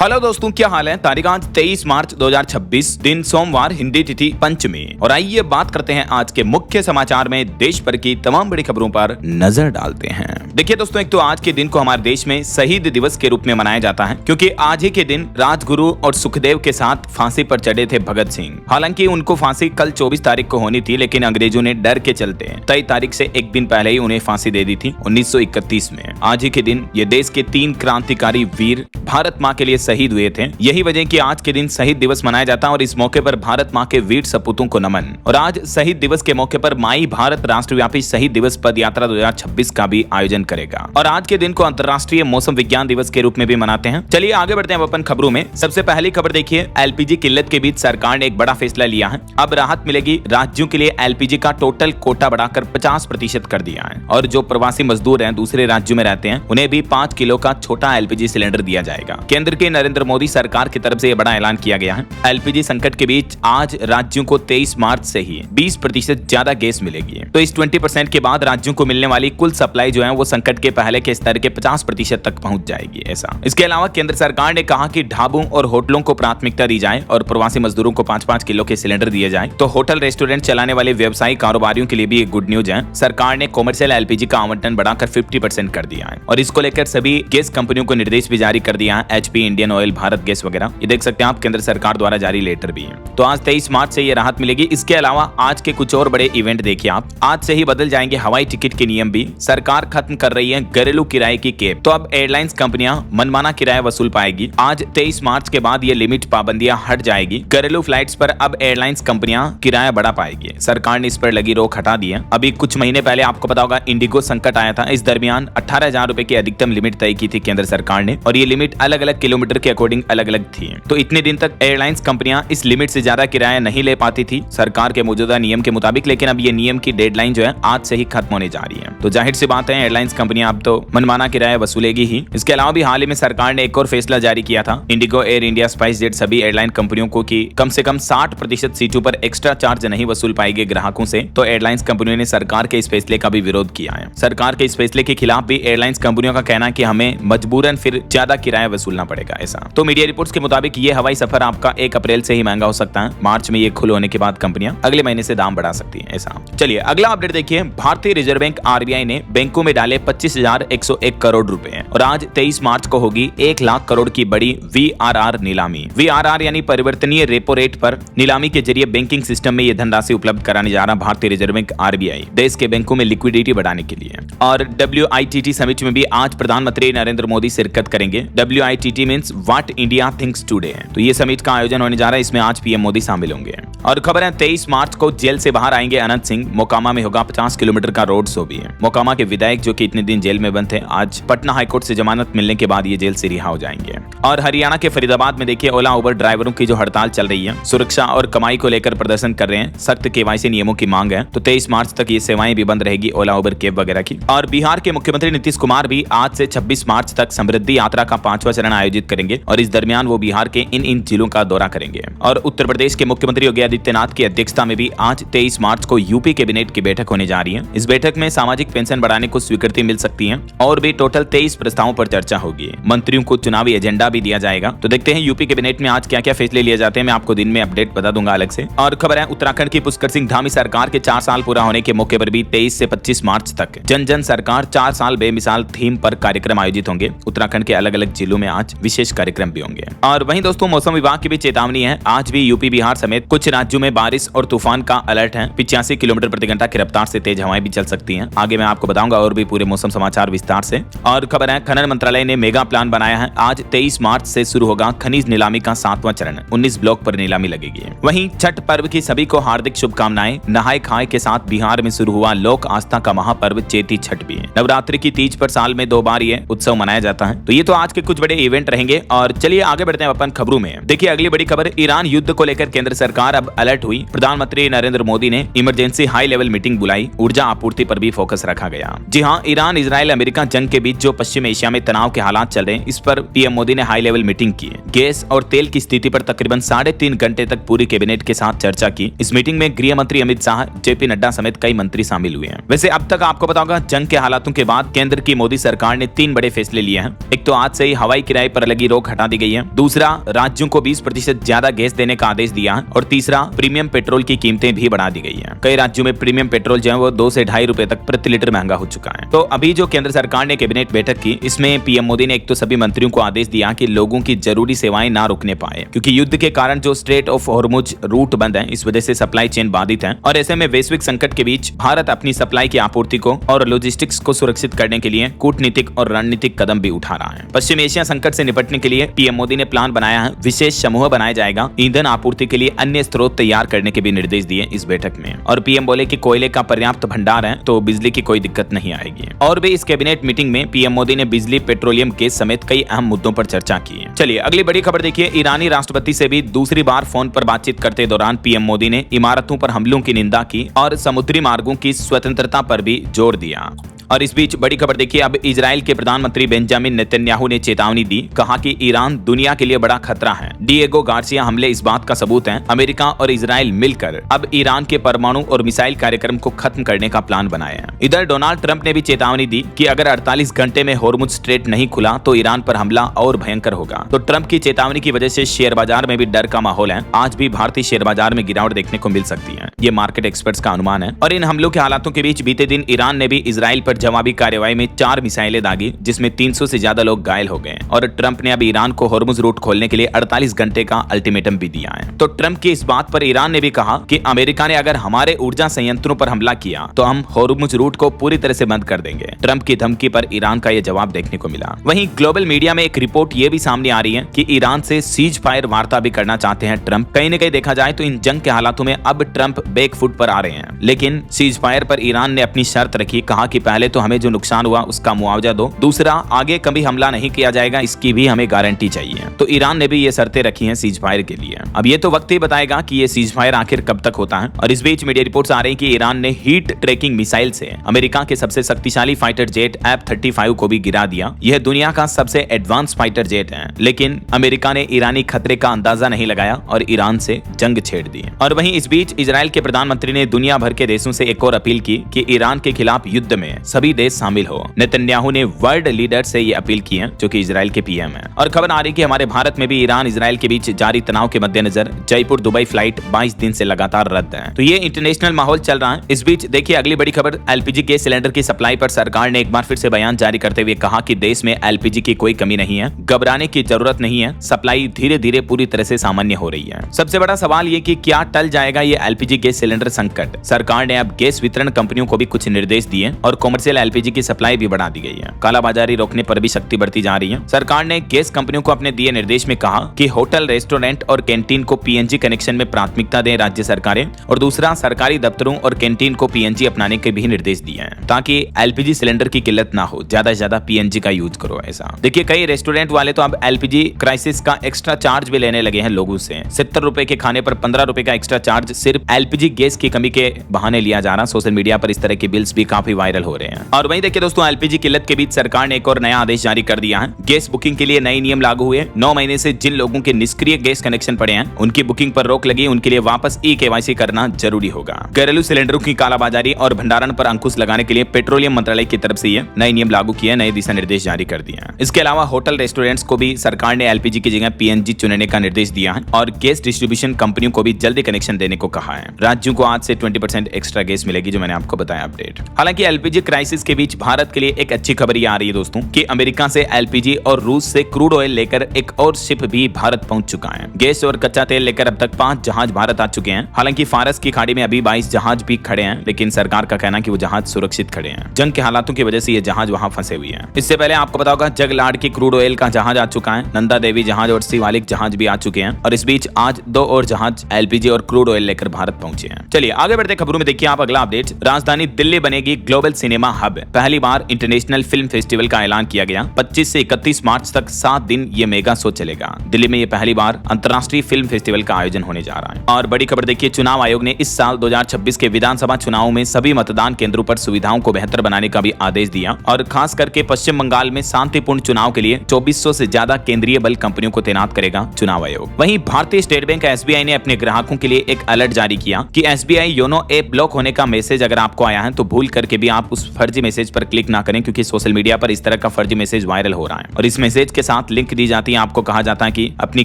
Hello दोस्तों, क्या हाल है। तारीख आज 23 मार्च 2026, दिन सोमवार, हिंदी तिथि पंचमी। और आइए बात करते हैं आज के मुख्य समाचार में देश भर की तमाम बड़ी खबरों पर नजर डालते हैं। देखिए दोस्तों, एक तो आज के दिन को हमारे देश में शहीद दिवस के रूप में मनाया जाता है, क्योंकि आज ही के दिन राजगुरु और सुखदेव के साथ फांसी पर चढ़े थे भगत सिंह। हालांकि उनको फांसी कल 24 तारीख को होनी थी, लेकिन अंग्रेजों ने डर के चलते 23 तारीख से एक दिन पहले ही उन्हें फांसी दे दी थी 1931 में। आज ही के दिन ये देश के 3 क्रांतिकारी वीर भारत माँ के लिए शहीद हुए थे। यही वजह कि आज के दिन शहीद दिवस मनाया जाता है और इस मौके पर भारत माँ के वीर सपूतों को नमन। और आज शहीद दिवस के मौके पर माई भारत राष्ट्रव्यापी शहीद दिवस पद यात्रा 2026 का भी आयोजन करेगा। और आज के दिन को अंतर्राष्ट्रीय मौसम विज्ञान दिवस के रूप में भी मनाते हैं। चलिए आगे बढ़ते हैं अपन खबरों में। सबसे पहली खबर देखिए, एलपीजी किल्लत के बीच सरकार ने एक बड़ा फैसला लिया है। अब राहत मिलेगी। राज्यों के लिए एलपीजी का टोटल कोटा बढ़ाकर 50% कर दिया है। और जो प्रवासी मजदूर हैं, दूसरे राज्यों में रहते हैं, उन्हें भी 5 किलो का छोटा एलपीजी सिलेंडर दिया जाएगा। केंद्र के नरेंद्र मोदी सरकार की तरफ से यह बड़ा ऐलान किया गया है। एलपीजी संकट के बीच आज राज्यों को 23 मार्च से ही 20% ज्यादा गैस मिलेगी। तो इस 20% के बाद राज्यों को मिलने वाली कुल सप्लाई जो है वो संकट के पहले के स्तर के 50% तक पहुंच जाएगी। ऐसा इसके अलावा केंद्र सरकार ने कहा कि ढाबों और होटलों को प्राथमिकता दी जाए और प्रवासी मजदूरों को 5-5 किलो के सिलेंडर दिए जाए। तो होटल रेस्टोरेंट चलाने वाले व्यवसायिक कारोबारियों के लिए भी एक गुड न्यूज है। सरकार ने कॉमर्शियल एलपीजी का आवंटन बढ़ाकर 50% कर दिया है और इसको लेकर सभी गैस कंपनियों को निर्देश भी जारी कर दिया है। HP, Indian oil, Bharat gas वगैरह, ये देख सकते हैं आप, केंद्र सरकार द्वारा जारी लेटर भी है। तो आज 23 मार्च से ये राहत मिलेगी। इसके अलावा आज के कुछ और बड़े इवेंट देखिए आप। आज से ही बदल जाएंगे हवाई टिकट के नियम भी। सरकार खत्म कर रही है घरेलू किराए की कैप। तो अब एयरलाइंस कंपनियां मनमाना किराया वसूल पाएगी। आज 23 मार्च के बाद ये लिमिट पाबंदियां हट जाएगी। घरेलू फ्लाइट्स पर अब एयरलाइंस कंपनियां किराया बढ़ा पाएगी। सरकार ने इस पर लगी रोक हटा दी है। अभी कुछ महीने पहले आपको पता होगा इंडिगो संकट आया था। इस दरमियान 18,000 रुपए की अधिकतम लिमिट तय की थी केंद्र सरकार ने और ये लिमिट अलग अलग किलोमीटर के अकॉर्डिंग अलग अलग थी। तो इतने दिन तक एयरलाइंस कंपनियां इस लिमिट से ज्यादा किराया नहीं ले पाती थी सरकार के मौजूदा नियम के मुताबिक। लेकिन अब ये नियम की डेडलाइन जो है आज से ही खत्म होने जा रही है। तो जाहिर सी बात है एयरलाइंस कंपनियां अब तो मनमाना किराया वसूलेगी ही। इसके अलावा भी हाल ही में सरकार ने एक और फैसला जारी किया था। Indigo, air India, spice jet सभी एयरलाइन कंपनियों को कि कम से कम 60% सीटों पर एक्स्ट्रा चार्ज नहीं वसूल पाएंगे ग्राहकों से। तो एयरलाइंस कंपनियों ने सरकार के इस फैसले का भी विरोध किया है। सरकार के इस फैसले के खिलाफ भी एयरलाइंस कंपनियों का कहना है कि हमें मजबूरन फिर ज्यादा किराया वसूलना पड़ेगा। ऐसा तो मीडिया रिपोर्ट्स के मुताबिक ये हवाई सफर आपका 1 अप्रैल से ही महंगा हो सकता है। मार्च में ये खुले होने के बाद कंपनियां अगले महीने से दाम बढ़ा सकती हैं। ऐसा चलिए अगला अपडेट देखिए। भारतीय रिजर्व बैंक आरबीआई ने बैंकों में डाले 25,101 करोड़ रुपए और आज 23 मार्च को होगी 1 लाख करोड़ की बड़ी वीआरआर नीलामी। वीआरआर यानी परिवर्तनीय रेपो रेट पर नीलामी के जरिए बैंकिंग सिस्टम में यह धनराशि उपलब्ध कराने जा रहा भारतीय रिजर्व बैंक आरबीआई देश के बैंकों में लिक्विडिटी बढ़ाने के लिए। और WITT समिट में भी आज प्रधानमंत्री नरेंद्र मोदी शिरकत करेंगे। WITT means what India thinks today. तो ये समिट का आयोजन होने जा रहा है। इसमें आज पीएम मोदी शामिल होंगे। और खबर है 23 मार्च को जेल से बाहर आएंगे अनंत सिंह। मोकामा में होगा 50 किलोमीटर का रोड शो भी है। मोकामा के विधायक जो कि इतने दिन जेल में बंद थे, आज पटना हाईकोर्ट से जमानत मिलने के बाद ये जेल से रिहा हो जाएंगे। और हरियाणा के फरीदाबाद में देखिए ओला उबर ड्राइवरों की जो हड़ताल चल रही है, सुरक्षा और कमाई को लेकर प्रदर्शन कर रहे हैं। सख्त केवाईसी नियमों की मांग है। तो 23 मार्च तक ये सेवाएं भी बंद रहेगी, ओला उबर कैब वगैरह की। और बिहार के मुख्यमंत्री नीतीश कुमार भी आज से 26 मार्च तक समृद्धि यात्रा का 5वां चरण आयोजित करेंगे और इस दरमियान वो बिहार के इन जिलों का दौरा करेंगे। और उत्तर प्रदेश के मुख्यमंत्री योगी आदित्यनाथ की अध्यक्षता में भी आज 23 मार्च को यूपी कैबिनेट की बैठक होने जा रही है। इस बैठक में सामाजिक पेंशन बढ़ाने को स्वीकृति मिल सकती है और भी टोटल 23 प्रस्तावों पर चर्चा होगी। मंत्रियों को चुनावी एजेंडा भी दिया जाएगा। तो देखते हैं यूपी कैबिनेट में आज क्या क्या फैसले लिए जाते हैं। मैं आपको दिन में अपडेट बता दूंगा अलग से। और खबर है उत्तराखंड की पुष्कर सिंह धामी सरकार के 4 साल पूरा होने के मौके पर भी 23 से 25 मार्च तक जन जन सरकार 4 साल बेमिसाल थीम पर कार्यक्रम आयोजित होंगे। उत्तराखंड के अलग अलग जिलों में आज विशेष कार्यक्रम भी होंगे। और वहीं दोस्तों मौसम विभाग की भी चेतावनी है। आज भी यूपी, बिहार समेत कुछ राज्यों में बारिश और तूफान का अलर्ट है। 85 किलोमीटर प्रति घंटा की रफ्तार से तेज हवाएं भी चल सकती हैं। आगे मैं आपको बताऊंगा और भी पूरे मौसम समाचार विस्तार से। और खबर है खनन मंत्रालय ने मेगा प्लान बनाया है। आज 23 मार्च से शुरू होगा खनिज नीलामी का 7वां चरण। 19 ब्लॉक पर नीलामी लगेगी। वहीं छठ पर्व की सभी को हार्दिक शुभकामनाएं। नहाय खाए के साथ बिहार में शुरू हुआ लोक आस्था का महापर्व चेती छठ भी है। नवरात्रि की तीज पर साल में 2 बार ये उत्सव मनाया जाता है। तो ये तो आज के कुछ बड़े इवेंट रहेंगे। और चलिए आगे बढ़ते हैं अपन खबरों में। देखिए अगली बड़ी खबर, ईरान युद्ध को लेकर केंद्र सरकार अब अलर्ट हुई। प्रधानमंत्री नरेंद्र मोदी ने इमरजेंसी हाई लेवल मीटिंग बुलाई। ऊर्जा आपूर्ति पर भी फोकस रखा गया। जी हाँ, ईरान, इजराइल, अमेरिका जंग के बीच जो पश्चिम एशिया में तनाव के हालात चल रहे हैं, इस पर पीएम मोदी ने हाई लेवल मीटिंग की। गैस और तेल की स्थिति पर तकरीबन 3.5 घंटे तक पूरी कैबिनेट के साथ चर्चा की। इस मीटिंग में गृह मंत्री अमित शाह, जेपी नड्डा समेत कई मंत्री शामिल हुए हैं। वैसे अब तक आपको बताऊंगा जंग के हालातों के बाद केंद्र की मोदी सरकार ने 3 बड़े फैसले लिए हैं। एक तो आज से ही हवाई किराए पर लगी रोक हटा दी गई है। दूसरा, राज्यों को 20% ज्यादा गैस देने का आदेश दिया है। और तीसरा, प्रीमियम पेट्रोल की कीमतें भी बढ़ा दी गई है। कई राज्यों में प्रीमियम पेट्रोल जो है वो 2 से ₹2.5 तक प्रति लीटर महंगा हो चुका है। तो अभी जो केंद्र सरकार ने कैबिनेट बैठक की, इसमें पीएम मोदी ने एक तो सभी मंत्रियों को आदेश दिया कि लोगों की जरूरी सेवाएं ना रुकने पाए, क्योंकि युद्ध के कारण जो स्ट्रेट ऑफ हॉर्मुज रूट बंद है, इस वजह से सप्लाई चेन बाधित है। और ऐसे में वैश्विक संकट के बीच भारत अपनी सप्लाई की आपूर्ति को और लॉजिस्टिक्स को सुरक्षित करने के लिए कूटनीतिक और रणनीतिक कदम भी उठा रहा है। पश्चिम एशिया संकट से निपटने के लिए पीएम मोदी ने प्लान बनाया है। विशेष समूह बनाया जाएगा। ईंधन आपूर्ति के लिए अन्य स्रोत तैयार करने के भी निर्देश दिए इस बैठक में। और पीएम बोले कि कोयले का पर्याप्त भंडार है, तो बिजली की कोई दिक्कत नहीं आएगी। और भी इस कैबिनेट मीटिंग में पीएम मोदी ने बिजली, पेट्रोलियम, गैस समेत कई अहम मुद्दों पर चर्चा की। चलिए अगली बड़ी खबर देखिए। ईरानी राष्ट्रपति से भी दूसरी बार फोन पर बातचीत करते दौरान पीएम मोदी ने इमारतों पर हमलों की निंदा की और समुद्री मार्गों की स्वतंत्रता पर भी जोर दिया। और इस बीच बड़ी खबर देखिए, अब इजराइल के प्रधानमंत्री बेंजामिन नेतन्याहू ने चेतावनी दी, कहा कि ईरान दुनिया के लिए बड़ा खतरा है। डिएगो गार्सिया हमले इस बात का सबूत हैं। अमेरिका और इजराइल मिलकर अब ईरान के परमाणु और मिसाइल कार्यक्रम को खत्म करने का प्लान बनाया है। इधर डोनाल्ड ट्रंप ने भी चेतावनी दी कि अगर 48 घंटे में हॉर्मुज स्ट्रेट नहीं खुला तो ईरान पर हमला और भयंकर होगा। तो ट्रंप की चेतावनी की वजह से शेयर बाजार में भी डर का माहौल है। आज भी भारतीय शेयर बाजार में गिरावट देखने को मिल सकती है, ये मार्केट एक्सपर्ट्स का अनुमान है। और इन हमलों के हालातों के बीच बीते दिन ईरान ने भी इजराइल पर जवाबी कार्रवाई में 4 मिसाइलें दागी, जिसमें 300 से ज्यादा लोग घायल हो गए। और ट्रंप ने अब ईरान को हॉर्मुज रूट खोलने के लिए 48 घंटे का अल्टीमेटम भी दिया है। तो ट्रंप की इस बात पर ईरान ने भी कहा कि अमेरिका ने अगर हमारे ऊर्जा संयंत्रों पर हमला किया तो हम हॉर्मुज रूट को पूरी तरह से बंद कर देंगे। ट्रंप की धमकी पर ईरान का यह जवाब देखने को मिला। वहीं ग्लोबल मीडिया में एक रिपोर्ट ये भी सामने आ रही है कि ईरान से सीज फायर वार्ता भी करना चाहते हैं ट्रंप। कहीं न कहीं देखा जाए तो इन जंग के हालातों में अब ट्रंप बैक फुट पर आ रहे हैं। लेकिन सीज फायर पर ईरान ने अपनी शर्त रखी, कहा कि पहले तो हमें जो नुकसान हुआ उसका मुआवजा दो, दूसरा आगे कभी हमला नहीं किया जाएगा, इसकी भी हमें गारंटी चाहिए। तो ईरान ने भी ये शर्तें रखी हैं सीज फायर के लिए। अब ये तो वक्त ही बताएगा कि ये सीज फायर आखिर कब तक होता है। और इस बीच मीडिया रिपोर्ट्स आ रही हैं कि ईरान ने हीट ट्रैकिंग मिसाइल से अमेरिका के सबसे शक्तिशाली फाइटर जेट F-35 को भी गिरा दिया। यह दुनिया का सबसे एडवांस फाइटर जेट है, लेकिन अमेरिका ने ईरानी खतरे का अंदाजा नहीं लगाया और ईरान से जंग छेड़ दी। और वहीं इस बीच इजराइल के प्रधानमंत्री ने दुनिया भर के देशों से एक और अपील की कि ईरान के खिलाफ युद्ध में सभी देश शामिल हो। नेतन्याहू ने वर्ल्ड लीडर से ये अपील की है, जो कि इजराइल के पीएम है। और खबर आ रही कि हमारे भारत में भी ईरान इजराइल के बीच जारी तनाव के मद्देनजर जयपुर दुबई फ्लाइट 22 दिन से लगातार रद्द है। तो ये इंटरनेशनल माहौल चल रहा है। इस बीच देखिए अगली बड़ी खबर, एलपीजी गैस सिलेंडर की सप्लाई पर सरकार ने एक बार फिर से बयान जारी करते हुए कहा कि देश में एलपीजी की कोई कमी नहीं है, घबराने की जरूरत नहीं है, सप्लाई धीरे धीरे पूरी तरह से सामान्य हो रही है। सबसे बड़ा सवाल ये कि क्या टल जाएगा ये एलपीजी गैस सिलेंडर संकट। सरकार ने अब गैस वितरण कंपनियों को भी कुछ निर्देश दिए और कॉमर्शियल एलपीजी की सप्लाई भी बढ़ा दी गई है। कालाबाजारी रोकने पर भी शक्ति बढ़ती जा रही है। सरकार ने गैस कंपनियों को अपने दिए निर्देश में कहा कि होटल, रेस्टोरेंट और कैंटीन को पीएनजी कनेक्शन में प्राथमिकता दें राज्य सरकारें, और दूसरा सरकारी दफ्तरों और कैंटीन को पीएनजी अपनाने के भी निर्देश दिए हैं, ताकि एलपीजी सिलेंडर की किल्लत ना हो, ज्यादा से ज्यादा पीएनजी का यूज करो। ऐसा देखिए कई रेस्टोरेंट वाले तो अब एलपीजी क्राइसिस का एक्स्ट्रा चार्ज भी लेने लगे हैं लोगों से। 70 रुपए के खाने पर 15 रुपए का एक्स्ट्रा चार्ज सिर्फ एलपीजी गैस की कमी के बहाने लिया जा रहा। सोशल मीडिया पर इस तरह के बिल्स भी काफी वायरल हो रहे हैं। और वहीं देखिए दोस्तों, एलपीजी किल्लत के बीच सरकार ने एक और नया आदेश जारी कर दिया है। गैस बुकिंग के लिए नए नियम लागू हुए। 9 महीने से जिन लोगों के निष्क्रिय गैस कनेक्शन पड़े हैं उनकी बुकिंग पर रोक लगी, उनके लिए वापस ई-केवाईसी करना जरूरी होगा। घरेलू सिलेंडरों की कालाबाजारी और भंडारण पर अंकुश लगाने के लिए पेट्रोलियम मंत्रालय की तरफ से ये नए नियम लागू किए, नए दिशा निर्देश जारी कर दिए हैं। इसके अलावा होटल, रेस्टोरेंट्स को भी सरकार ने एलपीजी की जगह पीएनजी चुनने का निर्देश दिया है और गैस डिस्ट्रीब्यूशन कंपनियों को भी जल्दी कनेक्शन देने को कहा है। राज्यों को आज से 20% एक्स्ट्रा गैस मिलेगी, जो मैंने आपको बताया अपडेट। हालांकि एलपीजी क्राइसिस के बीच भारत के लिए एक अच्छी खबर ये आ रही है दोस्तों कि अमेरिका से एलपीजी और रूस से क्रूड ऑयल लेकर एक और शिप भी भारत पहुंच चुका है। गैस और कच्चा तेल लेकर अब तक 5 जहाज भारत आ चुके हैं। हालांकि फारस की खाड़ी में अभी 22 जहाज भी खड़े हैं, लेकिन सरकार का कहना कि वो जहाज सुरक्षित खड़े हैं। जंग के हालातों की वजह से ये जहाज वहां फंसे हुए हैं। इससे पहले आपको पता होगा जगलाड़ की क्रूड ऑयल का जहाज आ चुका है, नंदा देवी जहाज और शिवालिक जहाज भी आ चुके हैं। और इस बीच आज 2 और जहाज एलपीजी और क्रूड ऑयल लेकर भारत पहुंचे हैं। चलिए आगे बढ़ते खबरों में देखिए आप अगला अपडेट। राजधानी दिल्ली बनेगी ग्लोबल सिनेमा हब। पहली बार इंटरनेशनल फिल्म फेस्टिवल का ऐलान किया गया। 25 से 31 मार्च तक 7 दिन ये मेगा शो चलेगा। दिल्ली में ये पहली बार अंतर्राष्ट्रीय फिल्म फेस्टिवल का आयोजन होने जा रहा है। और बड़ी खबर देखिए, चुनाव आयोग ने इस साल 2026 के विधानसभा चुनाव में सभी मतदान केंद्रों पर सुविधाओं को बेहतर बनाने का भी आदेश दिया और खास करके पश्चिम बंगाल में शांतिपूर्ण चुनाव के लिए 2400 से ज्यादा केंद्रीय बल कंपनियों को तैनात करेगा चुनाव आयोग। वहीं भारतीय स्टेट बैंक एसबीआई ने अपने ग्राहकों के लिए एक अलर्ट जारी किया कि एसबीआई योनो ऐप ब्लॉक होने का मैसेज अगर आपको आया है तो भूल करके भी आप उस फर्जी मैसेज पर क्लिक ना करें, क्योंकि सोशल मीडिया पर इस तरह का फर्जी मैसेज वायरल हो रहा है और इस मैसेज के साथ लिंक दी जाती है। आपको कहा जाता है कि अपनी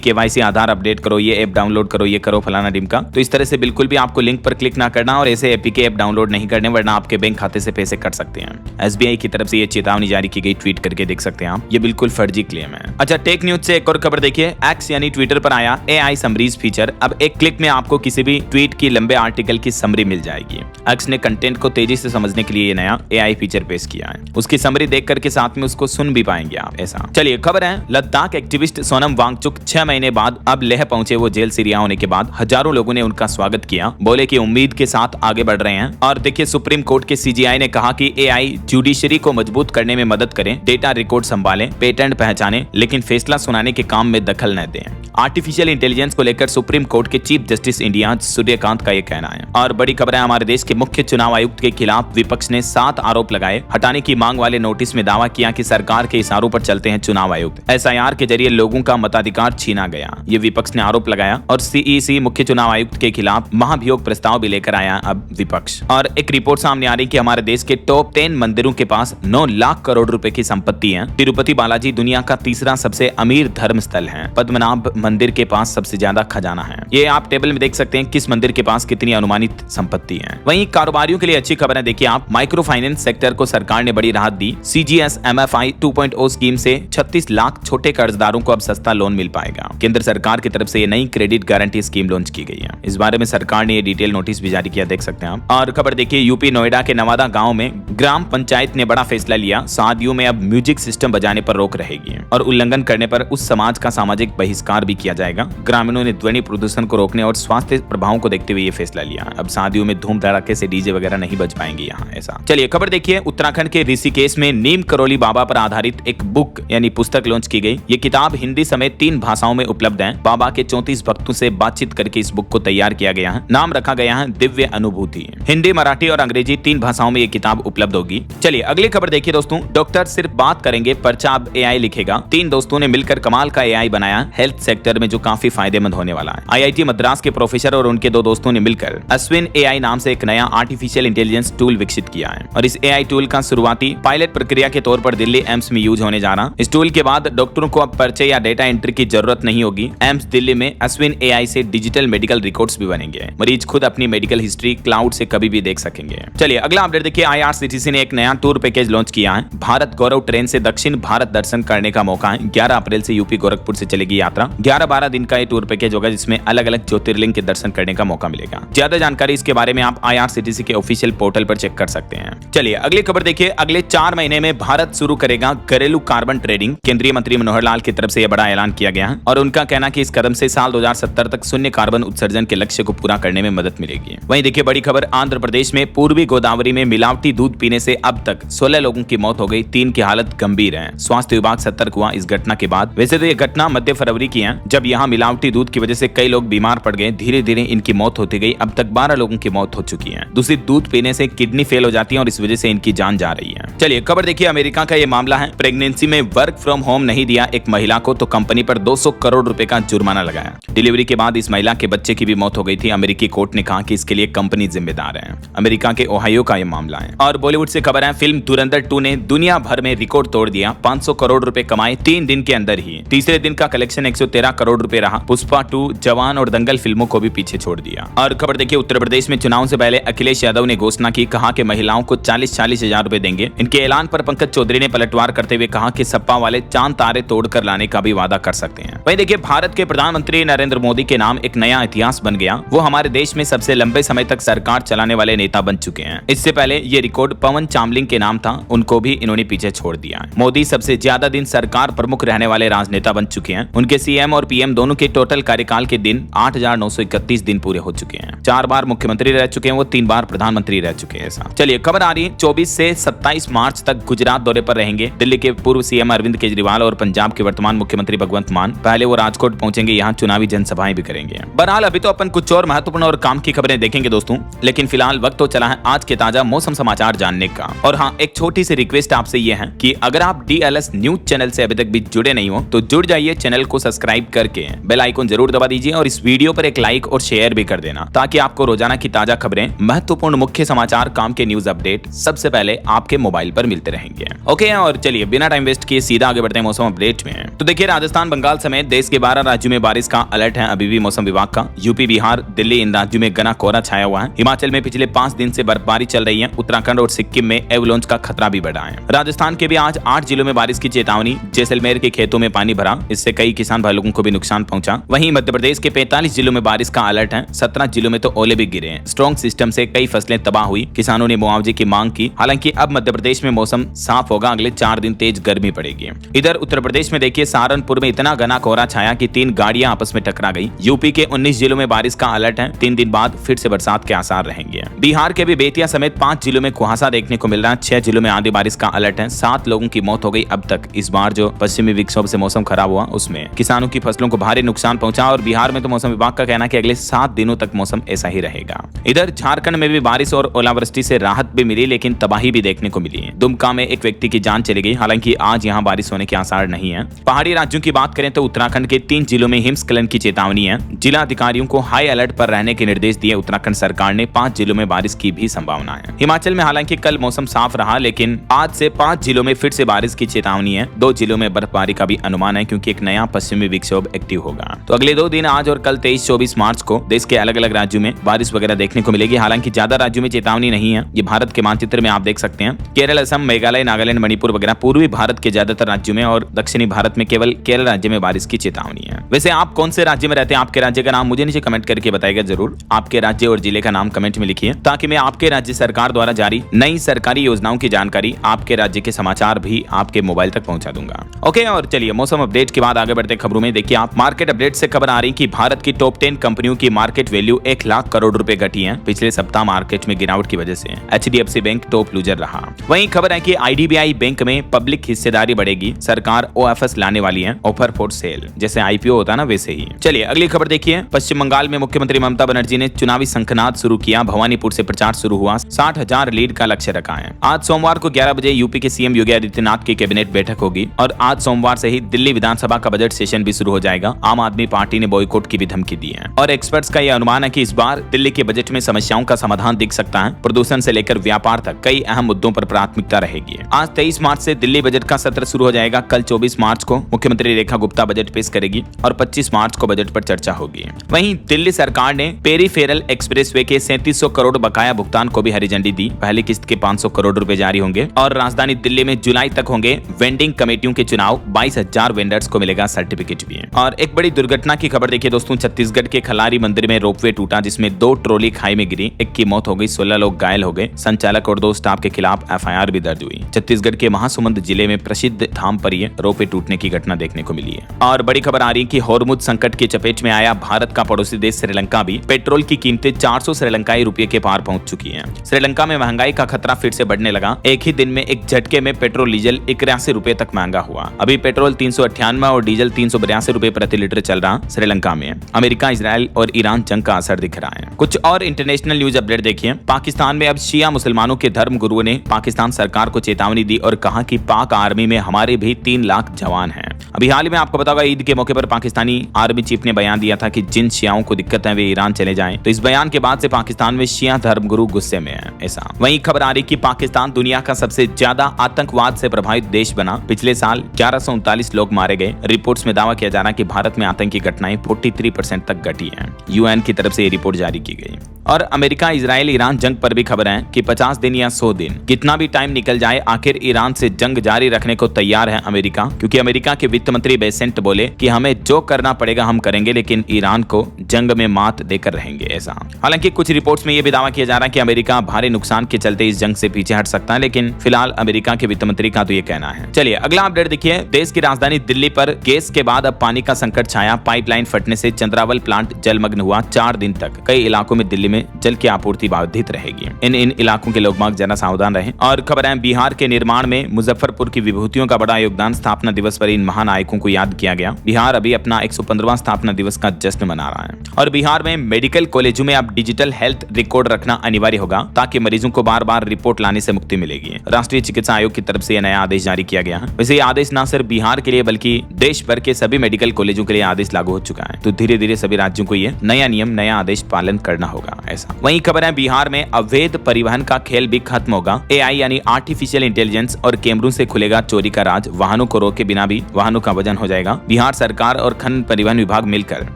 केवाईसी आधार अपडेट करो, ये ऐप डाउनलोड करो, ये करो फलाना ढिमका। तो इस तरह से बिल्कुल भी आपको लिंक पर क्लिक ना करना और ऐसे एपीके ऐप डाउनलोड नहीं करने, वरना आपके बैंक खाते से पैसे कट सकते हैं। एसबीआई की तरफ से ये चेतावनी जारी की गई, ट्वीट करके देख सकते हैं आप। ये बिल्कुल फर्जी क्लेम है। अच्छा, टेक न्यूज से एक और खबर देखिए। एक्स यानी ट्विटर पर आया एआई समरीज फीचर। अब एक क्लिक में आपको किसी भी ट्वीट की लंबे आर्टिकल की समरी मिल जाएगी। एक्स ने कंटेंट को तेजी से समझने के लिए ये नया एआई फीचर पेश किया है। उसकी समरी देख करके साथ में उसको सुन भी पाएंगे आप। ऐसा चलिए, खबर है लद्दाख एक्टिविस्ट सोनम वांगचुक 6 महीने बाद अब लेह पहुंचे। वो जेल से रिहा होने के बाद हजारों लोगों ने उनका स्वागत किया, बोले कि उम्मीद के साथ आगे बढ़ रहे हैं। और देखिए, सुप्रीम कोर्ट के सीजीआई ने कहा कि एआई जुडिशरी को मजबूत करने में मदद करें, डेटा रिकॉर्ड संभालें, पेटेंट पहचानें, लेकिन फैसला सुनाने के काम में दखल न दें। आर्टिफिशियल इंटेलिजेंस को लेकर सुप्रीम कोर्ट के चीफ जस्टिस इंडिया सूर्यकांत का ये कहना है। और बड़ी खबर है, हमारे देश के मुख्य चुनाव आयुक्त के खिलाफ विपक्ष ने 7 आरोप लगाए। हटाने की मांग वाले नोटिस में दावा किया कि सरकार के इशारों पर चलते हैं चुनाव आयुक्त। एसआईआर के जरिए लोगों का मताधिकार छीना गया, ये विपक्ष ने आरोप लगाया। और सीईसी मुख्य चुनाव आयुक्त के खिलाफ महाभियोग प्रस्ताव भी लेकर आया अब विपक्ष। और एक रिपोर्ट सामने आ रही कि हमारे देश के टॉप 10 मंदिरों के पास 9 लाख करोड़ रुपए की संपत्ति है। तिरुपति बालाजी दुनिया का तीसरा सबसे अमीर धर्म स्थल है। पद्मनाभ मंदिर के पास सबसे ज्यादा खजाना है। ये आप टेबल में देख सकते हैं किस मंदिर के पास कितनी अनुमानित संपत्ति है। वहीं कारोबारियों के लिए अच्छी खबर है, देखिए आप, माइक्रो फाइनेंस सेक्टर को सरकार ने बड़ी राहत दी। सीजीएस एमएफआई 2.0 स्कीम से 36 लाख छोटे कर्जदारों को अब सस्ता लोन मिल पाएगा। केंद्र सरकार की तरफ से ये नई क्रेडिट गारंटी स्कीम लॉन्च की गई है। इस बारे में सरकार ने ये डिटेल नोटिस भी जारी किया, देख सकते हैं आप। और खबर देखिए, यूपी नोएडा के नवादा गांव में ग्राम पंचायत ने बड़ा फैसला लिया। शादियों में अब म्यूजिक सिस्टम बजाने पर रोक रहेगी और उल्लंघन करने पर उस समाज का सामाजिक बहिष्कार भी किया जाएगा। ग्रामीणों ने ध्वनि प्रदूषण को रोकने और स्वास्थ्य प्रभावों को देखते हुए ये फैसला लिया। अब शादियों में धूम धड़ाके से डीजे वगैरह नहीं बज पाएंगे यहाँ। ऐसा चलिए, खबर देखिए, उत्तराखंड के ऋषिकेश में नीम करोली बाबा पर आधारित एक बुक यानी पुस्तक लॉन्च की गई। ये किताब हिंदी समेत 3 भाषाओं में उपलब्ध है। बाबा के 34 भक्तों से बातचीत करके इस बुक को तैयार किया गया है। नाम रखा गया है दिव्य अनुभूति। हिंदी, मराठी और अंग्रेजी 3 भाषाओं में ये किताब उपलब्ध होगी। चलिए अगली खबर देखिए दोस्तों। डॉक्टर सिर्फ बात करेंगे, पर्चा अब एआई लिखेगा। 3 दोस्तों ने मिलकर कमाल का एआई बनाया हेल्थ सेक्टर में, जो काफी फायदेमंद होने वाला है। आईआईटी मद्रास के प्रोफेसर और उनके 2 दोस्तों ने मिलकर अश्विन एआई नाम से एक नया आर्टिफिशियल इंटेलिजेंस टूल विकसित किया है। और इस एआई टूल का शुरुआती पायलट प्रक्रिया के तौर पर दिल्ली एम्स में यूज होने जा रहा। इस टूल के बाद डॉक्टरों को अब पर्चे या डेटा एंट्री की जरूरत नहीं होगी। एम्स दिल्ली में अश्विन एआई से डिजिटल मेडिकल रिकॉर्ड्स भी बनेंगे। मरीज खुद अपनी मेडिकल हिस्ट्री क्लाउड से कभी भी देख सकेंगे। चलिए अगला अपडेट देखिए। आईआरसीटीसी ने एक नया टूर पैकेज लॉन्च किया है। भारत गौरव ट्रेन से दक्षिण भारत दर्शन करने का मौका है। 11 अप्रैल से यूपी गोरखपुर से चलेगी यात्रा। 11-12 दिन का ये टूर पैकेज होगा, जिसमें अलग अलग ज्योतिर्लिंग के दर्शन करने का मौका मिलेगा। ज्यादा जानकारी इसके बारे में आप आईआरसीटीसी के ऑफिशियल पोर्टल पर चेक कर सकते हैं। चलिए अगली खबर देखिए। अगले 4 महीने में भारत शुरू करेगा घरेलू कार्बन ट्रेडिंग। केंद्रीय मंत्री मनोहर लाल की तरफ से यह बड़ा ऐलान किया गया है और उनका कहना कि इस कदम से साल 2070 तक शून्य कार्बन उत्सर्जन के लक्ष्य को पूरा करने में मदद मिलेगी। वहीं देखिए बड़ी खबर, आंध्र प्रदेश में पूर्वी गोदावरी में मिलावटी दूध पीने से अब तक 16 लोगों की मौत हो गई। 3 की हालत गंभीर है। स्वास्थ्य विभाग सतर्क हुआ इस घटना के बाद। वैसे तो यह घटना मध्य फरवरी की है, जब यहाँ मिलावटी दूध की वजह से कई लोग बीमार पड़ गए। धीरे धीरे इनकी मौत होती गई। अब तक 12 लोगों की मौत हो चुकी है। दूषित दूध पीने से किडनी फेल हो जाती है और इस वजह से इनकी जान जा रही है। चलिए खबर देखिए, अमेरिका का ये मामला है। प्रेगनेंसी में वर्क फ्रॉम होम नहीं दिया एक महिला को तो कंपनी पर 200 करोड़ रुपए का जुर्माना लगाया। डिलीवरी के बाद इस महिला के बच्चे की भी मौत हो गई थी। अमेरिकी कोर्ट ने कहा कि इसके लिए कंपनी जिम्मेदार है। अमेरिका के ओहायो का यह मामला है। और बॉलीवुड से खबर है, फिल्म धुरंधर 2 ने दुनिया भर में रिकॉर्ड तोड़ दिया। 500 करोड़ रुपए कमाए 3 दिन के अंदर ही। तीसरे दिन का कलेक्शन 113 करोड़ रुपए रहा। पुष्पा 2, जवान और दंगल फिल्मों को भी पीछे छोड़ दिया। और खबर देखिए, उत्तर प्रदेश में चुनाव से पहले अखिलेश यादव ने घोषणा की, कहा कि महिलाओं को 40-40 हजार रुपए देंगे। इनके ऐलान पर पंकज चौधरी ने पलटवार करते हुए कहा कि सपा वाले चांद तारे तोड़कर लाने का भी वादा कर सकते हैं। वहीं देखिए, भारत के प्रधानमंत्री नरेंद्र मोदी के नाम एक नया इतिहास बन गया। वो हमारे देश में सबसे लंबे समय तक सरकार चलाने वाले नेता बन चुके हैं। इससे पहले ये रिकॉर्ड पवन चामलिंग के नाम था, उनको भी इन्होंने पीछे छोड़ दिया। मोदी सबसे ज्यादा दिन सरकार प्रमुख रहने वाले राजनेता बन चुके हैं। उनके सीएम और पीएम दोनों के टोटल कार्यकाल के दिन 8,931 दिन पूरे हो चुके हैं। 4 बार मुख्यमंत्री रह चुके हैं वो, 3 बार प्रधानमंत्री रह चुके हैं। ऐसा चलिए खबर आ रही है, 24 से 27 मार्च तक गुजरात दौरे पर रहेंगे दिल्ली के पूर्व सीएम अरविंद केजरीवाल और पंजाब के वर्तमान मुख्यमंत्री भगवंत मान। पहले वो राजकोट पहुंचेंगे, यहाँ चुनावी जनसभाएं भी करेंगे। बहरहाल अभी तो अपन कुछ और महत्वपूर्ण और काम की खबरें देखेंगे दोस्तों, लेकिन फिलहाल वक्त तो चला है आज के ताजा मौसम समाचार जानने का। और हाँ, एक छोटी सी रिक्वेस्ट आपसे ये है कि अगर आप DLS न्यूज चैनल से अभी तक भी जुड़े नहीं हो तो जुड़ जाइए। चैनल को सब्सक्राइब करके बेल आइकन जरूर दबा दीजिए और इस वीडियो पर एक लाइक और शेयर भी कर देना, ताकि आपको रोजाना की ताजा खबरें, महत्वपूर्ण मुख्य समाचार, काम के न्यूज अपडेट सबसे पहले आपके मोबाइल पर मिलते रहेंगे। ओके, और चलिए बिना टाइम वेस्ट किए सीधा आगे बढ़ते हैं मौसम अपडेट में। तो देखिए, राजस्थान, बंगाल समेत देश के 12 राज्यों में बारिश का अलर्ट है अभी भी मौसम विभाग का। यूपी, बिहार, दिल्ली, इन राज्यों में घना कोहरा छाया हुआ है। हिमाचल में पिछले 5 दिन से बर्फबारी चल रही है। उत्तराखंड और सिक्किम में एवलांच का खतरा भी बढ़ा है। राजस्थान के भी आज 8 जिलों में बारिश की चेतावनी। जैसलमेर के खेतों में पानी भरा, इससे कई किसान भाई लोगों को भी नुकसान पहुंचा। वहीं मध्य प्रदेश के 45 जिलों में बारिश का अलर्ट है। 17 जिलों में तो ओले भी गिरे हैं। स्ट्रॉन्ग सिस्टम से कई फसलें तबाह हुई। किसानों ने मुआवजे की मांग की। हालांकि अब मध्य प्रदेश में मौसम साफ होगा। अगले 4 दिन तेज गर्मी पड़ेगी। इधर उत्तर प्रदेश में देखिए, सहारनपुर में इतना घना कोहरा छाया कि 3 गाड़ियां आपस में टकरा गई। यूपी के 19 जिलों में बारिश का अलर्ट है। 3 दिन बाद फिर से बरसात के आसार रहेंगे। बिहार के भी बेतिया समेत 5 जिलों में कुहासा देखने को मिल रहा है। 6 जिलों में आंधी बारिश का अलर्ट है। 7 लोगों की मौत हो गई अब तक। इस बार जो पश्चिमी विक्षोभ से मौसम खराब हुआ उसमें किसानों की फसलों को भारी नुकसान पहुंचा। और बिहार में तो मौसम विभाग का कहना है कि अगले 7 दिनों तक मौसम ऐसा ही रहेगा। इधर झारखंड में भी बारिश और ओलावृष्टि से राहत भी मिली, लेकिन तबाही भी देखने को मिली है। दुमका में एक व्यक्ति की जान चली गई। हालांकि आज यहाँ बारिश होने के आसार नहीं है। पहाड़ी राज्यों की बात करें तो उत्तराखंड के 3 जिलों में हिमस्खलन की चेतावनी है। जिला अधिकारियों को हाई अलर्ट पर रहने के निर्देश दिए। उत्तराखंड सरकार ने 5 जिलों में बारिश की भी संभावना है। हिमाचल में हालांकि कल मौसम साफ रहा, लेकिन आज से 5 जिलों में फिर से बारिश की चेतावनी है। 2 जिलों में बर्फबारी का भी अनुमान है, क्योंकि एक नया पश्चिमी विक्षोभ एक्टिव होगा। तो अगले 2 दिन आज और कल 23-24 मार्च को देश के अलग अलग राज्यों में बारिश वगैरह देखने को मिलेगी। हालांकि ज्यादा राज्यों में चेतावनी नहीं है। ये भारत के मानचित्र में आप देख सकते हैं। केरल, असम, मेघालय, नागालैंड, मणिपुर वगैरह पूर्वी भारत के ज्यादातर राज्यों में और दक्षिणी भारत में केवल केरल राज्य में बारिश की चेतावनी है। वैसे आप कौन से राज्य में रहते हैं? आपके राज्य का नाम मुझे नीचे कमेंट करके बताइएगा जरूर। आपके राज्य और जिले का नाम कमेंट में लिखिए, ताकि मैं आपके राज्य सरकार द्वारा जारी नई सरकारी योजनाओं की जानकारी, आपके राज्य के समाचार भी आपके मोबाइल तक पहुंचा दूंगा। ओके, और चलिए मौसम अपडेट के बाद आगे बढ़ते खबरों में। देखिए, आप मार्केट अपडेट से खबर आ रही कि भारत की टॉप 10 कंपनियों की मार्केट वैल्यू 1 लाख करोड़ रुपए घटी है। पिछले सप्ताह मार्केट में गिरावट की वजह से HDFC बैंक टॉप लूजर रहा। वहीं खबर है कि IDBI बैंक में पब्लिक हिस्सेदारी बढ़ेगी। सरकार OFS लाने वाली है, ऑफर फॉर सेल, जैसे IPO होता है ना वैसे ही। चलिए अगली खबर देखिए। पश्चिम बंगाल में मुख्यमंत्री ममता बनर्जी ने चुनावी शंखनाद शुरू किया। भवानीपुर से प्रचार शुरू हुआ। 60,000 लीड का लक्ष्य रखा है। आज सोमवार को 11 बजे यूपी के CM योगी आदित्यनाथ की कैबिनेट बैठक होगी। और आज सोमवार से ही दिल्ली विधानसभा का बजट सेशन भी शुरू हो जाएगा। आम आदमी पार्टी ने बॉयकॉट की भी धमकी दी है। और एक्सपर्ट्स का यह अनुमान है कि इस बार दिल्ली के बजट में समस्याओं का समाधान दिख सकता है। प्रदूषण से लेकर व्यापार तक कई अहम मुद्दों पर प्राथमिकता रहेगी। आज 23 मार्च से दिल्ली बजट का सत्र शुरू हो जाएगा। कल 24 मार्च को मुख्यमंत्री रेखा गुप्ता बजट पेश करेगी और 25 मार्च को बजट पर चर्चा होगी। वहीं दिल्ली सरकार ने पेरीफेरल एक्सप्रेसवे के 3700 करोड़ बकाया भुगतान को भी हरी झंडी दी। पहली किस्त के 500 करोड़ रुपए जारी होंगे। और राजधानी दिल्ली में जुलाई तक होंगे वेंडिंग कमेटियों के चुनाव। 22,000 वेंडर्स को मिलेगा सर्टिफिकेट भी। और एक बड़ी दुर्घटना की खबर देखिए दोस्तों। छत्तीसगढ़ के खलारी मंदिर में रोपवे टूटा, जिसमें 2 ट्रॉली खाई में गिरी। 1 की मौत हो गई, 16 लोग घायल हो गए। संचालक और 2 स्टाफ के खिलाफ FIR भी दर्ज हुई। छत्तीसगढ़ के महासमुंद जिले में प्रसिद्ध धाम पर यह रोपवे टूटने की घटना देखने को मिली है। और बड़ी खबर आ रही है कि हॉर्मुज संकट की चपेट में आया भारत का पड़ोसी देश श्रीलंका भी। पेट्रोल की कीमतें 400 श्रीलंकाई रुपये के पार पहुंच चुकी हैं। श्रीलंका में महंगाई का खतरा फिर से बढ़ने लगा। एक ही दिन में एक झटके में पेट्रोल डीजल 81 रुपए तक महंगा हुआ। अभी पेट्रोल 398 और डीजल 382 रुपए प्रति लीटर चल रहा श्रीलंका में। अमेरिका, इजराइल और ईरान जंग का असर दिख रहा है। कुछ और इंटरनेशनल न्यूज अपडेट देखिए। पाकिस्तान में अब शिया मुसलमानों के धर्म गुरुओं ने पाकिस्तान सरकार को चेतावनी दी और कहा कि पाक आर्मी में हमारे भी 3 लाख जवान हैं। अभी हाल ही में आपको पता होगा, ईद के मौके पर पाकिस्तानी आर्मी चीफ ने बयान दिया था कि जिन शियाओं को दिक्कत है वे ईरान चले जाएं। तो इस बयान के बाद से पाकिस्तान में शिया धर्मगुरु गुस्से में है। ऐसा वहीं खबर आ रही कि पाकिस्तान दुनिया का सबसे ज्यादा आतंकवाद से प्रभावित देश बना। पिछले साल 1139 लोग मारे गए। रिपोर्ट्स में दावा किया जा रहा है कि भारत में आतंकी घटनाएं 43% तक घटी हैं। UN की तरफ से ये रिपोर्ट जारी की गई। और अमेरिका, इजराइल, ईरान जंग पर भी खबर है कि 50 दिन या 100 दिन कितना भी टाइम निकल जाए, आखिर ईरान से जंग जारी रखने को तैयार है अमेरिका। क्योंकि अमेरिका के वित्त मंत्री बेसेंट बोले कि हमें जो करना पड़ेगा हम करेंगे, लेकिन ईरान को जंग में मात देकर रहेंगे। ऐसा हालांकि कुछ रिपोर्ट्स में यह भी दावा किया जा रहा है कि अमेरिका भारी नुकसान के चलते इस जंग से पीछे हट सकता है, लेकिन फिलहाल अमेरिका के वित्त मंत्री का तो ये कहना है। चलिए अगला अपडेट देखिए। देश की राजधानी दिल्ली पर गैस के बाद अब पानी का संकट छाया। पाइपलाइन फटने से चंद्रावल प्लांट जलमग्न हुआ। 4 दिन तक कई इलाकों में दिल्ली में जल की आपूर्ति बाधित रहेगी। इन इलाकों के लोग ज्यादा सावधान रहें। और खबर है बिहार के निर्माण में मुजफ्फरपुर की विभूतियों का बड़ा योगदान। स्थापना दिवस पर इन महानायकों को याद किया गया। बिहार अभी अपना 115वां स्थापना दिवस का जश्न मना रहा है। और बिहार में मेडिकल कॉलेजों में अब डिजिटल हेल्थ रिकॉर्ड रखना अनिवार्य होगा, ताकि मरीजों को बार बार रिपोर्ट लाने से मुक्ति मिलेगी। राष्ट्रीय चिकित्सा आयोग की तरफ से यह नया आदेश जारी किया गया है। वैसे ये आदेश न सिर्फ बिहार के लिए बल्कि देश भर के सभी मेडिकल कॉलेजों के लिए आदेश लागू हो चुका है। तो धीरे धीरे सभी राज्यों को ये नया नियम, नया आदेश पालन करना होगा। ऐसा। वहीं खबर है बिहार में अवैध परिवहन का खेल भी खत्म होगा। एआई यानी आर्टिफिशियल इंटेलिजेंस और कैमरों से खुलेगा चोरी का राज। वाहनों को रोके बिना भी वाहनों का वजन हो जाएगा। बिहार सरकार और खंड परिवहन विभाग मिलकर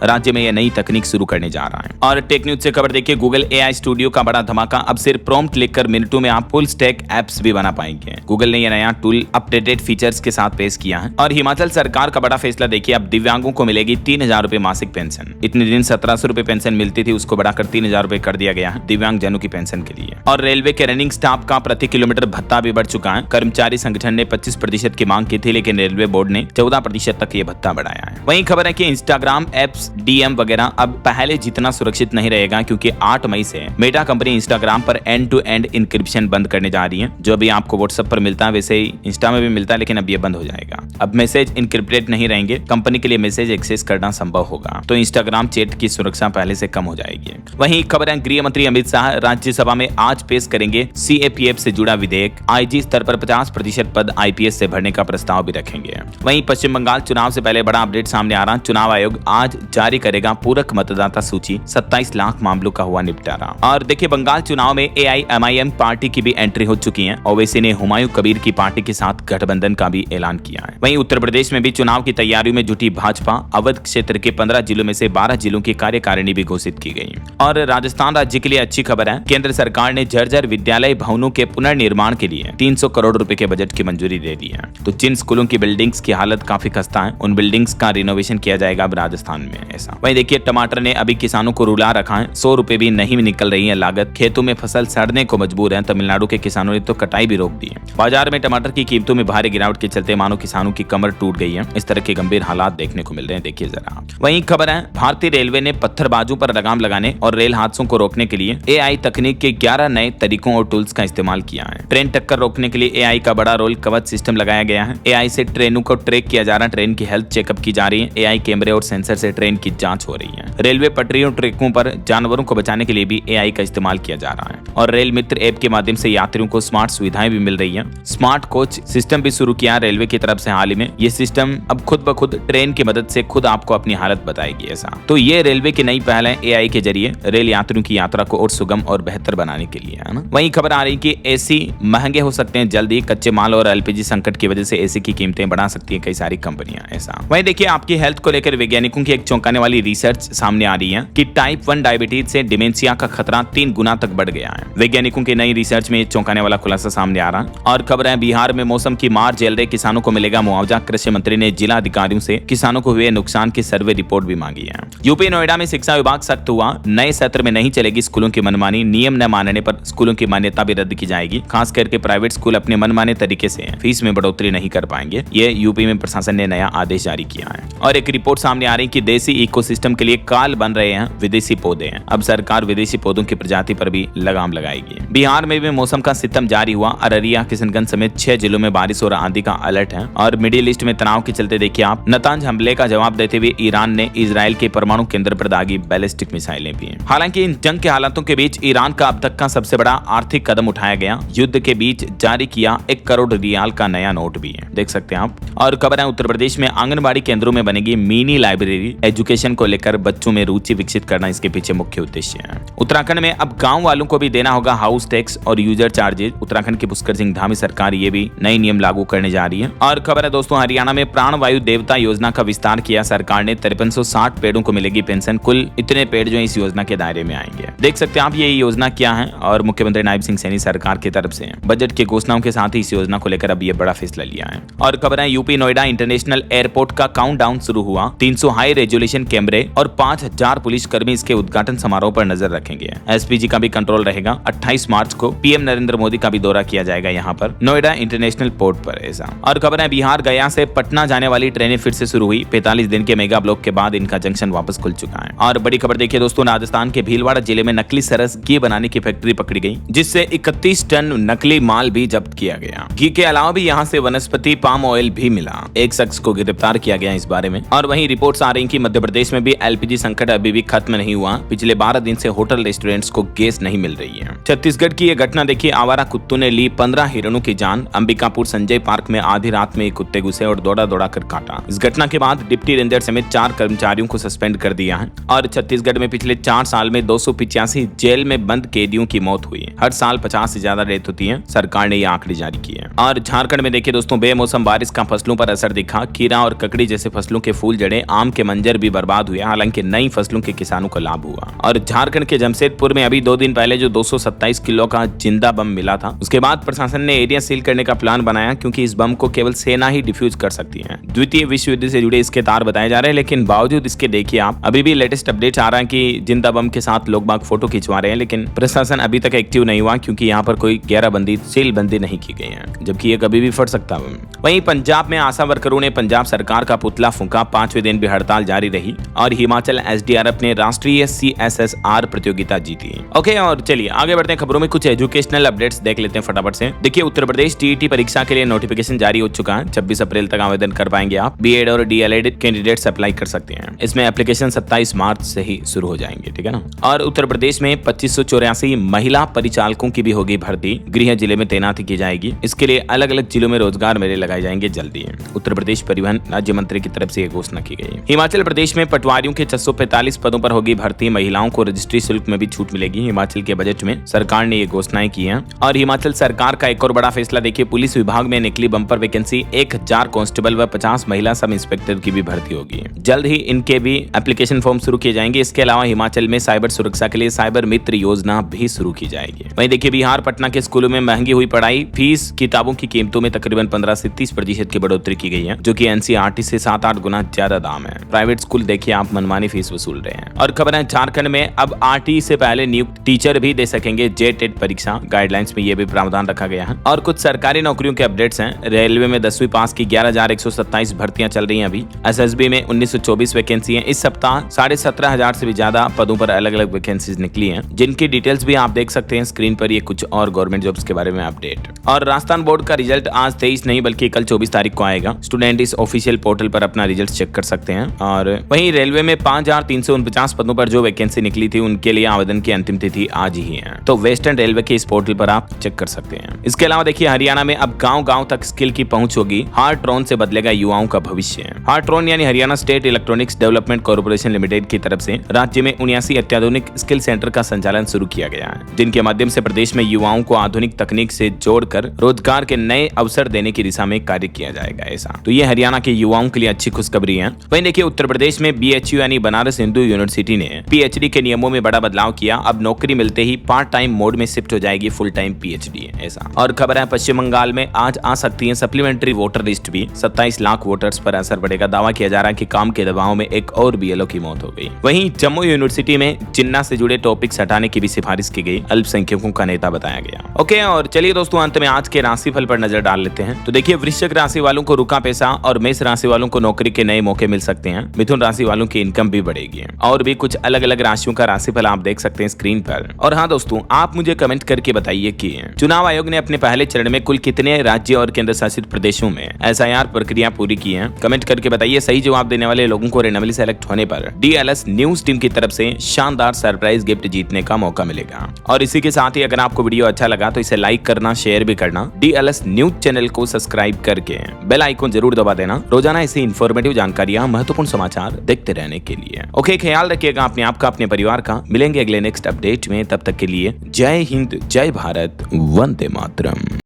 राज्य में यह नई तकनीक शुरू करने जा रहा है। और टेक न्यूज से खबर देखिए, गूगल एआई स्टूडियो का बड़ा धमाका। अब सिर्फ प्रॉम्प्ट लिखकर मिनटों में आप फुल स्टैक एप्स भी बना पाएंगे। गूगल ने यह नया टूल अपडेटेड फीचर्स के साथ पेश किया है। और हिमाचल सरकार का बड़ा फैसला देखिए, अब दिव्यांगों को मिलेगी 3000 रुपए मासिक पेंशन। इतने दिन 1700 रुपए पेंशन मिलती थी, उसको बढ़ाकर 3000 रुपए कर दिया गया है दिव्यांग जनों की पेंशन के लिए। और रेलवे के रनिंग स्टाफ का प्रति किलोमीटर भत्ता भी बढ़ चुका है। कर्मचारी संगठन ने 25% की मांग की थी, लेकिन रेलवे बोर्ड ने 14% तक ये भत्ता बढ़ाया है। वहीं खबर है कि इंस्टाग्राम एप्स डीएम वगैरह अब पहले जितना सुरक्षित नहीं रहेगा, क्योंकि 8 मई से मेटा कंपनी इंस्टाग्राम पर एंड टू एंड इंक्रिप्शन बंद करने जा रही है। जो अभी आपको व्हाट्सएप पर मिलता है वैसे ही इंस्टा में भी मिलता है, लेकिन अब ये बंद हो जाएगा। अब मैसेज इनक्रिप्टेड नहीं रहेंगे, कंपनी के लिए मैसेज एक्सेस करना संभव होगा। तो इंस्टाग्राम चैट की सुरक्षा पहले से कम हो जाएगी। वहीं खबर है गृह मंत्री अमित शाह राज्यसभा में आज पेश करेंगे सीएपीएफ से जुड़ा विधेयक। आईजी स्तर पर 50% पद आईपीएस से भरने का प्रस्ताव भी रखेंगे। वहीं पश्चिम बंगाल चुनाव से पहले बड़ा अपडेट सामने आ रहा। चुनाव आयोग आज जारी करेगा पूरक मतदाता सूची। 27 लाख मामलों का हुआ निपटारा। और देखिए बंगाल चुनाव में एआईएमआईएम पार्टी की भी एंट्री हो चुकी है। ओवैसी ने हुमायूं कबीर की पार्टी के साथ गठबंधन का भी ऐलान किया है। वहीं उत्तर प्रदेश में भी चुनाव की तैयारियों में जुटी भाजपा। अवध क्षेत्र के 15 जिलों में से 12 जिलों की कार्यकारिणी भी घोषित की गई। और राजस्थान राज्य के लिए अच्छी खबर है, केंद्र सरकार ने जर्जर विद्यालय भवनों के पुनर्निर्माण के लिए 300 करोड़ रुपए के बजट की मंजूरी दे दी है। तो जिन स्कूलों की बिल्डिंग्स की हालत काफी खस्ता है, उन बिल्डिंग्स का रिनोवेशन किया जाएगा अब राजस्थान में ऐसा। वहीं देखिए टमाटर ने अभी किसानों को रुला रखा है। 100 रुपए भी नहीं निकल रही है लागत। खेतों में फसल सड़ने को मजबूर है। तमिलनाडु के किसानों ने तो कटाई भी रोक दी है। बाजार में टमाटर की कीमतों में भारी गिरावट के चलते मानो किसानों की कमर टूट गई है। इस तरह के गंभीर हालात देखने को मिल रहे हैं। देखिए जरा। वहीं खबर है भारतीय रेलवे ने पत्थरबाजों पर लगाम लगाने और रेल हादसों को रोकने के लिए एआई तकनीक के 11 नए तरीकों और टूल्स का इस्तेमाल किया है। ट्रेन टक्कर रोकने के लिए एआई का बड़ा रोल कवच सिस्टम लगाया गया है। एआई से ट्रेनों को ट्रैक किया जा रहा है। ट्रेन की हेल्थ चेकअप की जा रही है। एआई कैमरे और सेंसर से ट्रेन की जांच हो रही है। रेलवे पटरियों ट्रैकों पर जानवरों को बचाने के लिए भी एआई का इस्तेमाल किया जा रहा है। और रेल मित्र ऐप के माध्यम से यात्रियों को स्मार्ट सुविधाएं भी मिल रही है। स्मार्ट कोच सिस्टम भी शुरू किया रेलवे की तरफ से हाल ही में। ये सिस्टम अब खुद ब खुद ट्रेन की मदद से खुद आपको अपनी हालत बताएगी ऐसा। तो ये रेलवे की नई पहल है एआई के जरिए रेल यात्रियों की यात्रा को और सुगम और बेहतर बनाने के लिए, है ना। वहीं खबर आ रही कि एसी महंगे हो सकते हैं जल्दी। कच्चे माल और एलपीजी संकट की वजह से एसी की कीमतें बढ़ा सकती है कई सारी कंपनियां ऐसा। वहीं देखिए आपकी हेल्थ को लेकर वैज्ञानिकों की एक चौंकाने वाली रिसर्च सामने आ रही है कि टाइप 1 डायबिटीज से डिमेंशिया का खतरा 3 गुना तक बढ़ गया है। वैज्ञानिकों की नई रिसर्च में चौंकाने वाला खुलासा सामने आ रहा है। और खबर है बिहार में मौसम की मार झेल रहे किसानों को मिलेगा मुआवजा। कृषि मंत्री ने जिला अधिकारियों से किसानों को हुए नुकसान की सर्वे रिपोर्ट भी मांगी है। यूपी नोएडा में शिक्षा विभाग सख्त हुआ। नए सत्र में नहीं चलेगी स्कूलों की मनमानी। नियम न मानने पर स्कूलों की मान्यता भी रद्द की जाएगी। खास करके प्राइवेट स्कूल अपने मनमाने तरीके से फीस में बढ़ोतरी नहीं कर पाएंगे। ये यूपी में प्रशासन ने नया आदेश जारी किया है। और एक रिपोर्ट सामने आ रही कि देसी इकोसिस्टम के लिए काल बन रहे हैं विदेशी पौधे हैं। अब सरकार विदेशी पौधों की प्रजाति पर भी लगाम लगाएगी। बिहार में भी मौसम का सितम जारी हुआ। अररिया किशनगंज समेत 6 जिलों में बारिश और आंधी का अलर्ट है। और मिडिल ईस्ट में तनाव के चलते देखिए आप नतांज हमले का जवाब देते हुए ईरान ने इजराइल के परमाणु केंद्र पर दागी बैलिस्टिक मिसाइलें भी। हालांकि इन जंग के हालातों के बीच ईरान का अब तक का सबसे बड़ा आर्थिक कदम उठाया गया। युद्ध के बीच जारी किया 1 करोड़ रियाल का नया नोट भी है, देख सकते हैं आप। और खबर है उत्तर प्रदेश में आंगनबाड़ी केंद्रों में बनेगी मिनी लाइब्रेरी। एजुकेशन को लेकर बच्चों में रुचि विकसित करना इसके पीछे मुख्य उद्देश्य है। उत्तराखंड में अब गांव वालों को भी देना होगा हाउस टैक्स और यूजर चार्जेज। उत्तराखंड की पुष्कर सिंह धामी सरकार ये भी नए नियम लागू करने जा रही है। और खबर है दोस्तों हरियाणा में प्राण वायु देवता योजना का विस्तार किया सरकार ने। 5360 पेड़ों को मिलेगी पेंशन। कुल इतने पेड़ जो इस योजना के दायरे में आएंगे, देख सकते हैं आप। ये योजना क्या है और मुख्यमंत्री नायब सिंह सैनी सरकार की तरफ से बजट की घोषणाओं के साथ ही इस योजना को लेकर अब ये बड़ा फैसला लिया है। और खबर है यूपी नोएडा इंटरनेशनल एयरपोर्ट का काउंटडाउन शुरू हुआ। 300 हाई रेजोल्यूशन कैमरे और 5000 पुलिसकर्मी इसके उद्घाटन समारोह पर नजर रखेंगे। एसपीजी का भी कंट्रोल रहेगा। 28 मार्च को पीएम नरेंद्र मोदी का भी दौरा किया जाएगा यहाँ पर नोएडा इंटरनेशनल पोर्ट पर ऐसा। और खबर है बिहार गया से पटना जाने वाली ट्रेनें फिर से शुरू हुई। 45 दिन के मेगा ब्लॉक के बाद इनका जंक्शन वापस खुल चुका है। और बड़ी खबर देखिए दोस्तों राजस्थान के भीलवाड़ा जिले में नकली सरस घी बनाने की फैक्ट्री पकड़ी गई, जिससे 31 टन नकली माल भी जब्त किया गया। घी के अलावा भी यहाँ से वनस्पति पाम ऑयल भी मिला। एक शख्स को गिरफ्तार किया गया इस बारे में। और वहीं रिपोर्ट्स आ रही कि मध्य प्रदेश में भी एलपीजी संकट अभी भी खत्म नहीं हुआ। पिछले 12 दिन से होटल रेस्टोरेंट्स को गैस नहीं मिल रही है। छत्तीसगढ़ की यह घटना देखिए, आवारा कुत्तों ने ली 15 हिरणों की जान। अंबिकापुर संजय पार्क में आधी रात में एक कुत्ते घुसे और दौड़ा दौड़ा कर काटा। इस घटना के बाद डिप्टी रेंजर समेत 4 कर्मचारियों को सस्पेंड कर दिया है। और छत्तीसगढ़ में पिछले 4 साल में 285 जेल में बंद कैदियों की मौत हुई। हर साल 50 से ज्यादा डेथ होती है। सरकार ने यह आंकड़े जारी किए हैं। और झारखंड में देखिए दोस्तों, बेमौसम बारिश का फसलों पर असर दिखा। खीरा और ककड़ी जैसे फसलों के फूल जड़े, आम के मंजर भी बर्बाद हुए। हालांकि नई फसलों के किसानों को लाभ हुआ। और झारखंड के जमशेदपुर में अभी 2 दिन पहले जो 227 किलो का जिंदा बम मिला था, उसके बाद प्रशासन ने एरिया सील करने का प्लान बनाया, क्योंकि इस बम को केवल सेना ही डिफ्यूज कर सकती है। द्वितीय विश्व युद्ध से जुड़े इसके तार बताए जा रहे हैं, लेकिन बावजूद इसके देखिए आप, अभी भी लेटेस्ट अपडेट आ रहा है कि जिंदा बम के साथ लोग बाग फोटो खिंचवा रहे हैं, लेकिन प्रशासन अभी तक एक्टिव नहीं हुआ, क्योंकि यहाँ पर कोई घेराबंदी, सील बंदी नहीं की गई है, जबकि ये कभी भी फट सकता है। वहीं पंजाब में आशा वर्करों ने पंजाब सरकार का पुतला फूंका। 5वें दिन भी हड़ताल जारी रही और हिमाचल एसडीआरएफ ने राष्ट्रीय CSSR प्रतियोगिता जीती। ओके, और चलिए आगे बढ़ते हैं खबरों में। कुछ एजुकेशनल अपडेट्स देख लेते हैं फटाफट से। देखिए, उत्तर प्रदेश टीईटी परीक्षा के लिए नोटिफिकेशन जारी हो चुका है। 26 अप्रैल तक आवेदन कर पाएंगे आप। बीएड और डीएलएड कैंडिडेट्स अप्लाई कर सकते हैं। इसमें एप्लीकेशन 27 मार्च से ही शुरू हो जाएंगे, ठीक है ना। और उत्तर प्रदेश में 2584 महिला परिचालकों की भी होगी भर्ती। गृह जिले में तैनाती की जाएगी। इसके लिए अलग अलग जिलों में रोजगार मेले लगाए जाएंगे जल्दी। उत्तर प्रदेश परिवहन राज्य मंत्री की तरफ से यह घोषणा की गई। हिमाचल प्रदेश में पटवारियों के 645 पदों पर होगी भर्ती। महिलाओं को रजिस्ट्री शुल्क में भी छूट मिलेगी। हिमाचल के बजट में सरकार ने ये घोषणाएं की हैं। और हिमाचल सरकार का एक और बड़ा फैसला देखिए, पुलिस विभाग में निकली बम्पर वैकेंसी। 1000 कांस्टेबल व 50 महिला सब इंस्पेक्टर की भी भर्ती होगी। जल्द ही इनके भी एप्लीकेशन फॉर्म शुरू किए जाएंगे। इसके अलावा हिमाचल में साइबर सुरक्षा के लिए साइबर मित्र योजना भी शुरू की जाएगी। वहीं देखिए, बिहार पटना के स्कूलों में महंगी हुई पढ़ाई। फीस किताबों की कीमतों में तकरीबन 15 से 30% की बढ़ोतरी की गई है, जो कि एनसीईआरटी से 7-8 गुना ज्यादा दाम है। प्राइवेट स्कूल देखिए आप मनमानी फीस वसूल रहे हैं। और खबर है, झारखंड में अब आरटी से पहले नियुक्त टीचर भी दे सकेंगे जेटेट परीक्षा। गाइडलाइंस में यह भी प्रावधान रखा गया है। और कुछ सरकारी नौकरियों के अपडेट्स हैं। रेलवे में 10वीं पास की 11,127 भर्तियां चल रही हैं अभी। एसएसबी में 1924 वैकेंसी है। इस सप्ताह 17,500 से भी ज्यादा पदों पर अलग अलग वैकेंसीज निकली हैं, जिनकी डिटेल्स भी आप देख सकते हैं स्क्रीन पर। ये कुछ और गवर्नमेंट जॉब्स के बारे में अपडेट। और राजस्थान बोर्ड का रिजल्ट आज 23 नहीं बल्कि कल 24 तारीख को आएगा। स्टूडेंट इस ऑफिशियल पोर्टल पर अपना रिजल्ट चेक कर सकते हैं। और वहीं रेलवे में 5,349 पदों पर जो वैकेंसी निकली थी, उनके लिए आवेदन की अंतिम तिथि आज ही है। तो वेस्टर्न रेलवे के इस पोर्टल पर आप चेक कर सकते हैं। इसके अलावा देखिए, हरियाणा में अब गांव-गांव तक स्किल की पहुंच होगी। हार्ट्रॉन से बदलेगा युवाओं का भविष्य। हार्ट्रॉन यानी Haryana state electronics development corporation limited की तरफ से राज्य में 79 अत्याधुनिक स्किल सेंटर का संचालन शुरू किया गया है, जिनके माध्यम से प्रदेश में युवाओं को आधुनिक तकनीक से जोड़कर रोजगार के नए अवसर देने की दिशा में कार्य किया जाएगा। ऐसा तो ये हरियाणा के युवाओं के लिए अच्छी खुशखबरी है। वहीं देखिए, उत्तर प्रदेश में BHU यानी बनारस हिंदू यूनिवर्सिटी ने PhD के नियमों में बड़ा बदलाव किया। अब नौकरी मिलते ही पार्ट टाइम मोड में शिफ्ट हो जाएगी फुल टाइम PhD। ऐसा और खबर है, पश्चिम बंगाल में आज आ सकती है सप्लीमेंट्री वोटर लिस्ट भी। 27 लाख वोटर्स पर असर पड़ेगा। दावा किया जा रहा है कि काम के दबाव में एक और BLO की मौत हो गई। वहीं जम्मू यूनिवर्सिटी में जिन्ना से जुड़े टॉपिक्स हटाने की भी सिफारिश की गई। अल्पसंख्यकों का नेता बताया गया। ओके, और चलिए दोस्तों, अंत में आज के राशिफल पर नजर डाल लेते हैं। तो देखिए, वृश्चिक राशि वालों को रुका पैसा और मेष राशि वालों को नौकरी के नए मौके मिल सकते हैं। मिथुन राशि वालों की इनकम भी बढ़ेगी। और भी कुछ अलग अलग राशियों का राशिफल आप देख सकते हैं स्क्रीन पर। और हाँ दोस्तों, आप मुझे कमेंट करके बताइए कि चुनाव आयोग ने अपने पहले चरण में कुल कितने राज्य और केंद्र शासित प्रदेशों में SIR प्रक्रिया पूरी की है। कमेंट करके बताइए। सही जवाब देने वाले लोगों को रेंडमली सेलेक्ट होने पर DLS न्यूज टीम की तरफ से शानदार सरप्राइज गिफ्ट जीतने का मौका मिलेगा। और इसी के साथ ही अगर आपको वीडियो अच्छा लगा तो इसे लाइक करना, शेयर भी करना। DLS न्यूज चैनल को सब्सक्राइब करके बेल आइकन जरूर दबा देना, रोजाना ऐसी इंफॉर्मेटिव जानकारियां, महत्वपूर्ण समाचार देखते रहने के लिए। ओके, ख्याल रखिएगा अपने आप का, अपने परिवार का। मिलेंगे अगले नेक्स्ट अपडेट में। तब तक के लिए जय हिंद, जय भारत, वंदे मातरम।